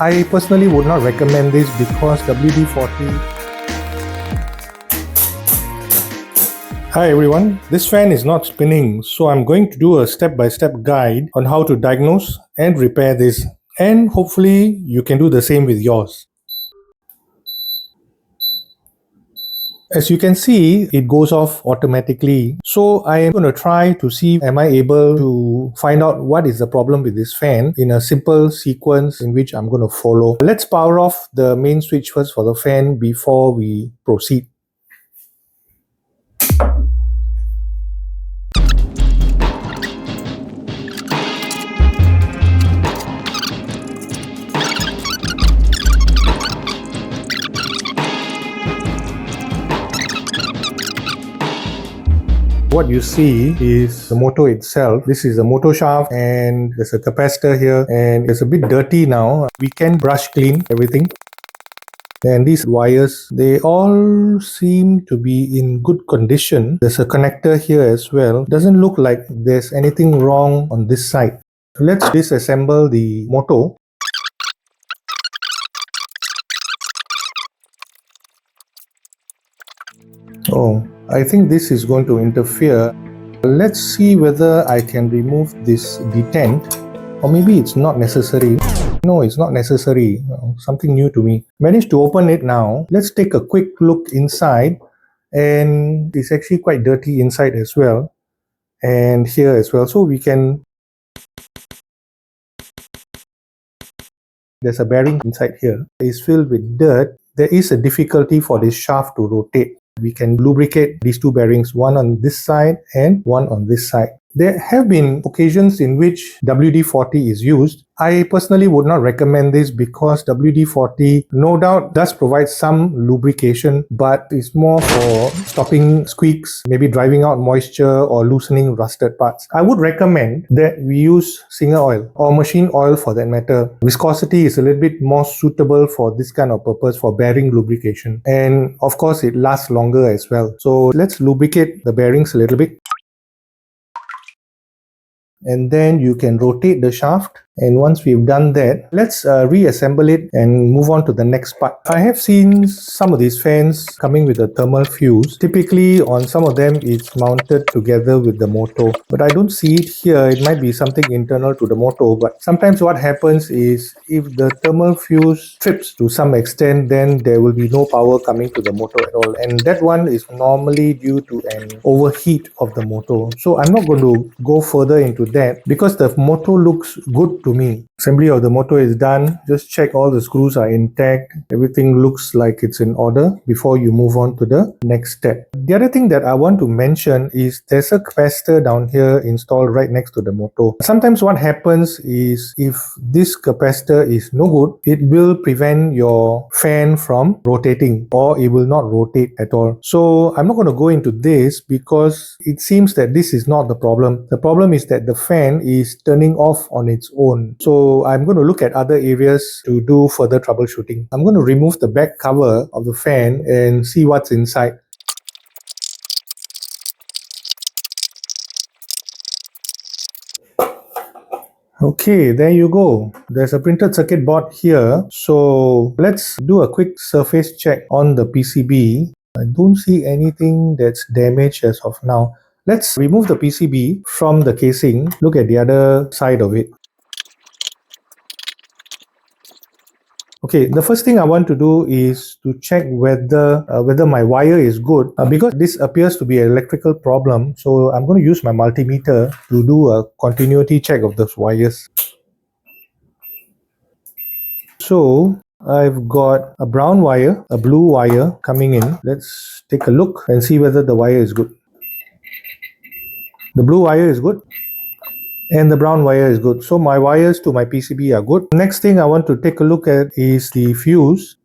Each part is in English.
I personally would not recommend this because WD-40. Hi everyone, this fan is not spinning, so I'm going to do a step-by-step guide on how to diagnose and repair this, and hopefully you can do the same with yours. As you can see, it goes off automatically. So I am going to try to see am I able to find out what is the problem with this fan in a simple sequence in which I'm going to follow. Let's power off the main switch first for the fan before we proceed. What you see is the motor itself. This is the motor shaft and there's a capacitor here and it's a bit dirty now. We can brush clean everything. And these wires, they all seem to be in good condition. There's a connector here as well. Doesn't look like there's anything wrong on this side. Let's disassemble the motor. Oh, I think this is going to interfere. Let's see whether I can remove this detent, or maybe it's not necessary. No, it's not necessary. Something new to me. Managed to open it now. Let's take a quick look inside, and it's actually quite dirty inside as well, and here as well. So we can. There's a bearing inside here. It's filled with dirt. There is a difficulty for this shaft to rotate. We can lubricate these two bearings, one on this side and one on this side. There have been occasions in which WD-40 is used. I personally would not recommend this because WD-40 no doubt does provide some lubrication, but it's more for stopping squeaks, maybe driving out moisture or loosening rusted parts. I would recommend that we use Singer oil or machine oil for that matter. Viscosity is a little bit more suitable for this kind of purpose, for bearing lubrication. And of course, it lasts longer as well. So let's lubricate the bearings a little bit. And then you can rotate the shaft, and once we've done that, let's reassemble it and move on to the next part. I have seen some of these fans coming with a thermal fuse. Typically on some of them it's mounted together with the motor, but I don't see it here. It might be something internal to the motor, but sometimes what happens is if the thermal fuse trips to some extent, then there will be no power coming to the motor at all, and that one is normally due to an overheat of the motor. So I'm not going to go further into that because the motor looks good to me. Assembly of the motor is done. Just check all the screws are intact. Everything looks like it's in order before you move on to the next step. The other thing that I want to mention is there's a capacitor down here installed right next to the motor. Sometimes what happens is if this capacitor is no good, it will prevent your fan from rotating, or it will not rotate at all. So I'm not going to go into this because it seems that this is not the problem. The problem is that the fan is turning off on its own. So I'm going to look at other areas to do further troubleshooting. I'm going to remove the back cover of the fan and see what's inside. Okay, there you go. There's a printed circuit board here. So let's do a quick surface check on the PCB. I don't see anything that's damaged as of now. Let's remove the PCB from the casing. Look at the other side of it. Okay, the first thing I want to do is to check whether my wire is good because this appears to be an electrical problem. So I'm going to use my multimeter to do a continuity check of those wires. So I've got a brown wire, a blue wire coming in. Let's take a look and see whether the wire is good. The blue wire is good. And the brown wire is good. So my wires to my PCB are good. Next thing I want to take a look at is the fuse.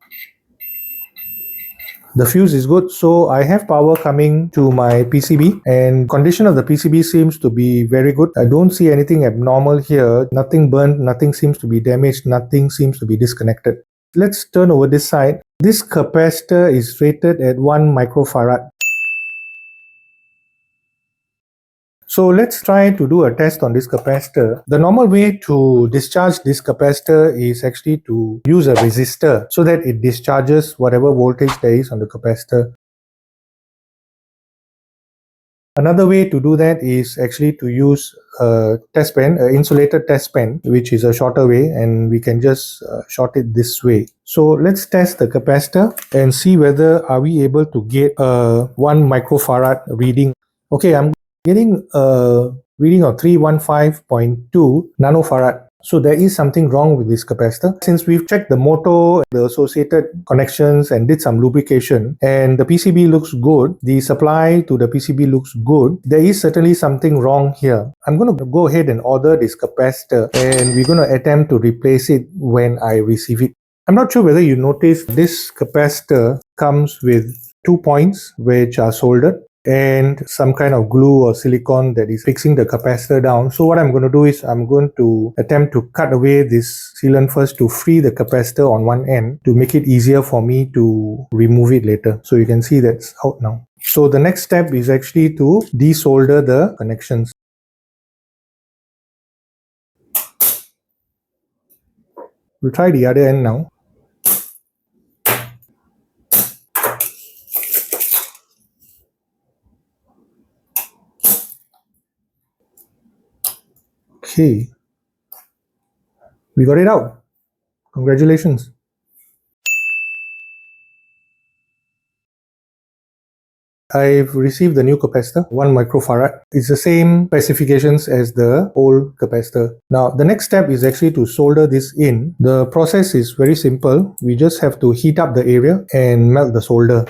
The fuse is good, so I have power coming to my PCB, and condition of the PCB seems to be very good. I don't see anything abnormal here. Nothing burnt, nothing seems to be damaged, nothing seems to be disconnected. Let's turn over this side. This capacitor is rated at 1 microfarad. So let's try to do a test on this capacitor. The normal way to discharge this capacitor is actually to use a resistor so that it discharges whatever voltage there is on the capacitor. Another way to do that is actually to use a test pen, an insulated test pen, which is a shorter way, and we can just short it this way. So let's test the capacitor and see whether are we able to get a 1 microfarad reading. Okay, I'm getting a reading of 315.2 nanofarad. So there is something wrong with this capacitor. Since we've checked the motor, the associated connections and did some lubrication, and the PCB looks good, the supply to the PCB looks good, there is certainly something wrong here. I'm going to go ahead and order this capacitor, and we're going to attempt to replace it when I receive it. I'm not sure whether you noticed this capacitor comes with 2 points which are soldered and some kind of glue or silicone that is fixing the capacitor down. So what I'm going to do is I'm going to attempt to cut away this sealant first to free the capacitor on one end to make it easier for me to remove it later. So you can see that's out now. So the next step is actually to desolder the connections. We'll try the other end now. Okay, we got it out. Congratulations. I've received the new capacitor, 1 microfarad. It's the same specifications as the old capacitor. Now, the next step is actually to solder this in. The process is very simple. We just have to heat up the area and melt the solder.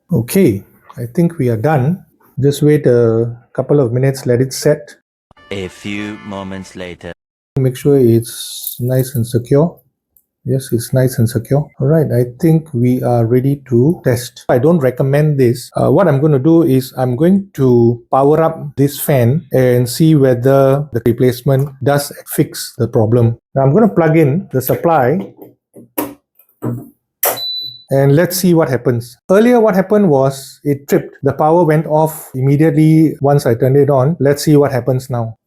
Okay, I think we are done. Just wait a couple of minutes, let it set. A few moments later. Make sure it's nice and secure. Yes, it's nice and secure. Alright, I think we are ready to test. I don't recommend this. What I'm going to do is I'm going to power up this fan and see whether the replacement does fix the problem. Now I'm going to plug in the supply and let's see what happens. Earlier what happened was it tripped. The power went off immediately once I turned it on. Let's see what happens now.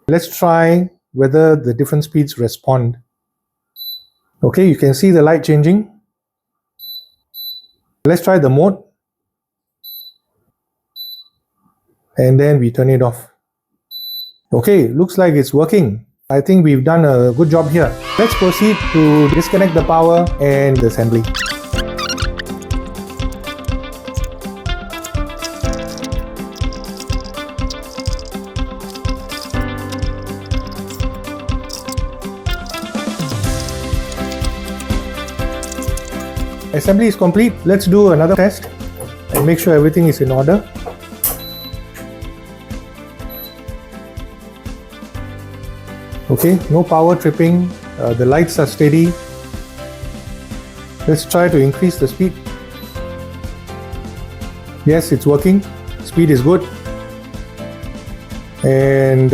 Let's try whether the different speeds respond. Okay, you can see the light changing. Let's try the mode. And then we turn it off. Okay, looks like it's working. I think we've done a good job here. Let's proceed to disconnect the power and the assembly. Assembly is complete. Let's do another test and make sure everything is in order. Okay, no power tripping, the lights are steady. Let's try to increase the speed. Yes, it's working, speed is good. And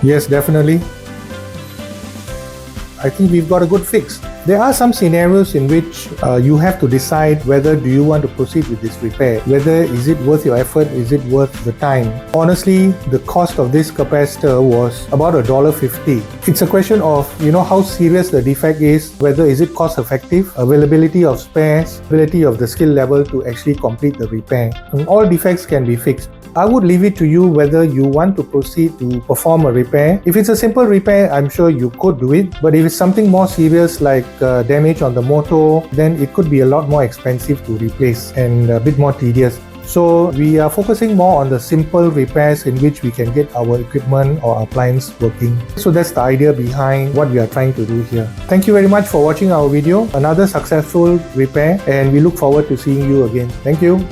yes, definitely. I think we've got a good fix. There are some scenarios in which you have to decide whether do you want to proceed with this repair, whether is it worth your effort, is it worth the time. Honestly, the cost of this capacitor was about $1.50. It's a question of how serious the defect is, whether is it cost effective, availability of spares, ability of the skill level to actually complete the repair. And all defects can be fixed. I would leave it to you whether you want to proceed to perform a repair. If it's a simple repair, I'm sure you could do it. But if it's something more serious like damage on the motor, then it could be a lot more expensive to replace and a bit more tedious. So we are focusing more on the simple repairs in which we can get our equipment or appliance working. So that's the idea behind what we are trying to do here. Thank you very much for watching our video. Another successful repair, and we look forward to seeing you again. Thank you.